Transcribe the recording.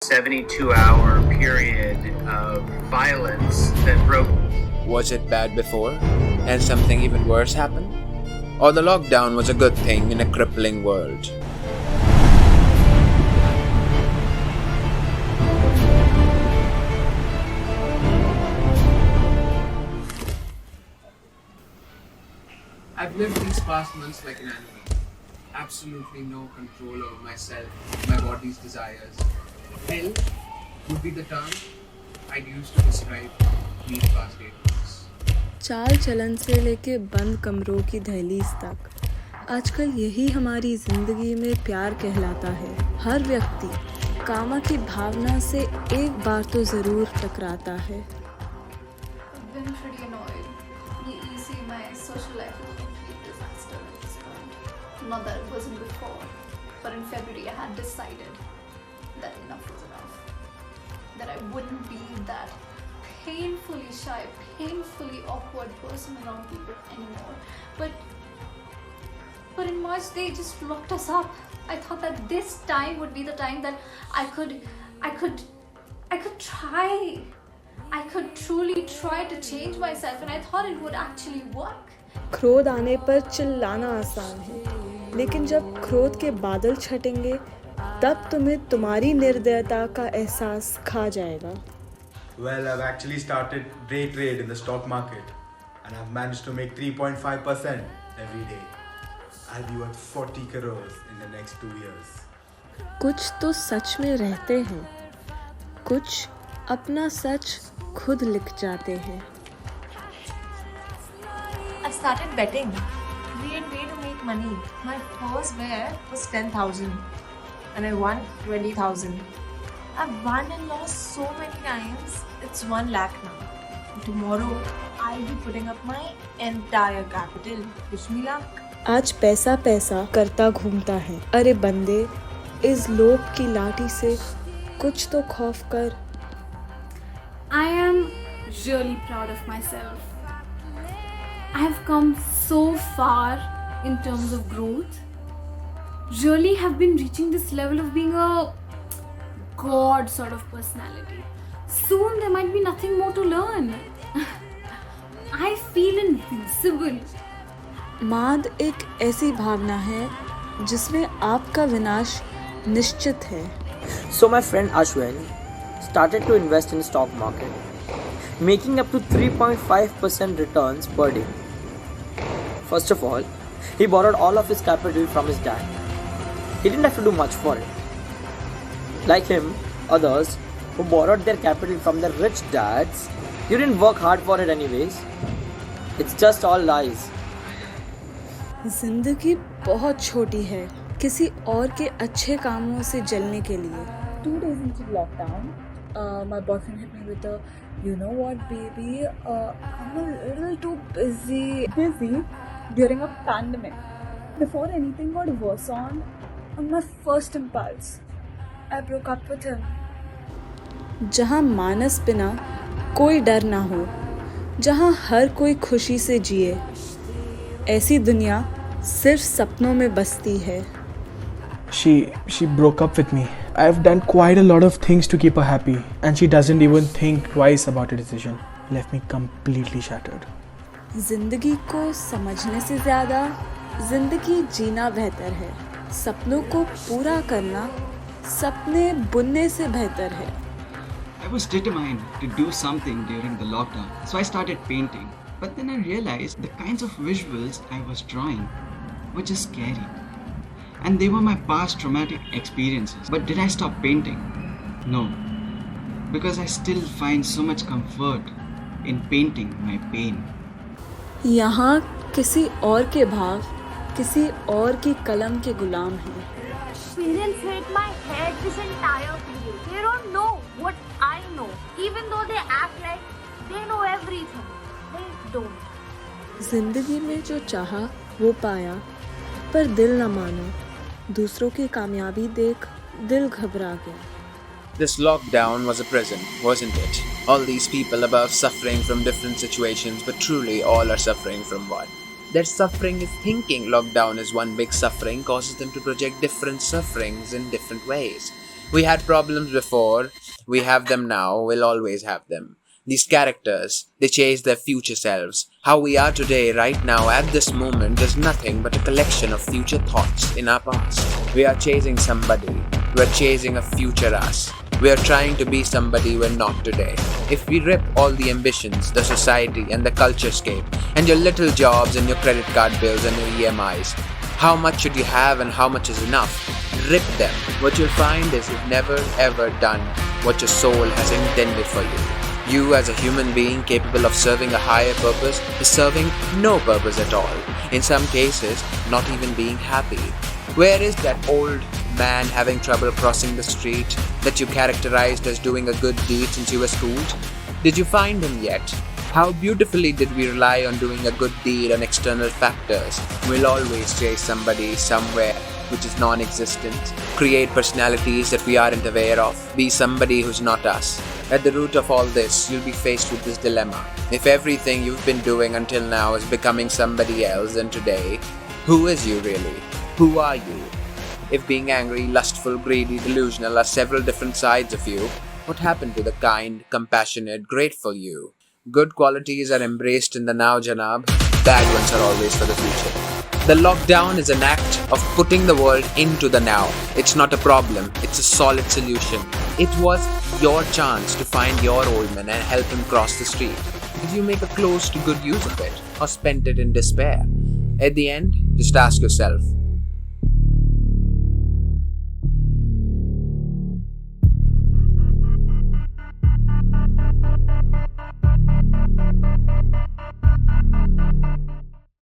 72-hour period of violence that broke. Was it bad before, and something even worse happened? Or the lockdown was a good thing in a crippling world? I've lived these past months like an animal. Absolutely no control over myself, my body's desires. Hell would be the term I'd use to describe these past 8 months. चाल चलन से लेके बंद कमरों की दहलीज तक आजकल यही हमारी जिंदगी में प्यार कहलाता है। हर व्यक्ति कामा की भावना से एक बार तो जरूर टकराता है। I've been pretty annoyed. You see, my social life is a complete disaster at this point. Not that it wasn't before, but in February I had decided that enough was enough. That I wouldn't be that painfully shy, painfully awkward person around people anymore. But in March they just locked us up. I thought that this time would be the time that I could try. I could truly try to change myself, and I thought it would actually work. क्रोध आने पर चिल्लाना आसान है, लेकिन जब क्रोध के बादल छटेंगे तब तुम्हें तुम्हारी निर्दयता का एहसास खा जाएगा। Well, I've actually started day trade in the stock market and I've managed to make 3.5% every day. I'll be worth 40 crores in the next 2 years. कुछ तो सच में रहते हैं, कुछ अपना सच खुद लिख जाते हैं। I started betting. Weird way to make money. My first bet was 10,000 and I won 20,000. I've won and lost so many times. It's 1 lakh now. Tomorrow I'll be putting up my entire capital. Wish me luck. आज पैसा पैसा करता घूमता है। अरे बंदे, इस लोभ की लाठी से कुछ तो खौफ कर। I am really proud of myself. I have come so far in terms of growth. Really have been reaching this level of being a god sort of personality. Soon there might be nothing more to learn. I feel invincible. माद एक ऐसी भावना है जिसमें आपका विनाश निश्चित है। So my friend Ashwin started to invest in stock market, making up to 3.5% returns per day. First of all, he borrowed all of his capital from his dad. He didn't have to do much for it. Like him, others who borrowed their capital from their rich dads, you didn't work hard for it anyways. It's just all lies. जिंदगी बहुत छोटी है किसी और के अच्छे कामों से जलने के लिए। 2 days into lockdown, my boyfriend hit me with a, you know what, baby, I'm a little too busy during a pandemic. Before anything got worse on my first impulse, I broke up with him. जहाँ मानस बिना कोई डर ना हो, जहाँ हर कोई खुशी से जिए, ऐसी दुनिया सिर्फ सपनों में बसती है। She broke up with me. I've done quite a lot of things to keep her happy, and she doesn't even think twice about her decision. Left me completely shattered. जिंदगी को समझने से ज़्यादा जिंदगी जीना बेहतर है। सपनों को पूरा करना सपने बुनने से बेहतर है। I was determined to do something during the lockdown, so I started painting. But then I realized the kinds of visuals I was drawing were just scary. And they were my past traumatic experiences. But did I stop painting? No. Because I still find so much comfort in painting my pain. यहाँ किसी और के भाव किसी और की कलम के गुलाम हैं। Parents hate my head this entire period. They don't know what I know, even though they act like they know everything. They don't. जिंदगी में जो चाहा वो पाया, पर दिल न माना। दूसरों की कामयाबी देख दिल घबरा गया। This lockdown was a prison, wasn't it? All these people above suffering from different situations, but truly all are suffering from one. Their suffering is thinking lockdown is one big suffering causes them to project different sufferings in different ways. We had problems before, we have them now, we'll always have them. These characters, they chase their future selves. How we are today, right now, at this moment, is nothing but a collection of future thoughts in our past. We are chasing somebody, we are chasing a future us. We are trying to be somebody we're not today. If we rip all the ambitions, the society and the culturescape, and your little jobs and your credit card bills and your EMIs, how much should you have and how much is enough? Rip them. What you'll find is you've never ever done what your soul has intended for you. You as a human being capable of serving a higher purpose is serving no purpose at all. In some cases, not even being happy. Where is that old man having trouble crossing the street that you characterized as doing a good deed since you were schooled? Did you find him yet? How beautifully did we rely on doing a good deed on external factors? We'll always chase somebody somewhere which is non-existent, create personalities that we aren't aware of, be somebody who's not us. At the root of all this, you'll be faced with this dilemma. If everything you've been doing until now is becoming somebody else, then today, who is you really? Who are you? If being angry, lustful, greedy, delusional are several different sides of you, what happened to the kind, compassionate, grateful you? Good qualities are embraced in the now, Janab. Bad ones are always for the future. The lockdown is an act of putting the world into the now. It's not a problem, it's a solid solution. It was your chance to find your old man and help him cross the street. Did you make a close to good use of it, or spent it in despair? At the end, just ask yourself,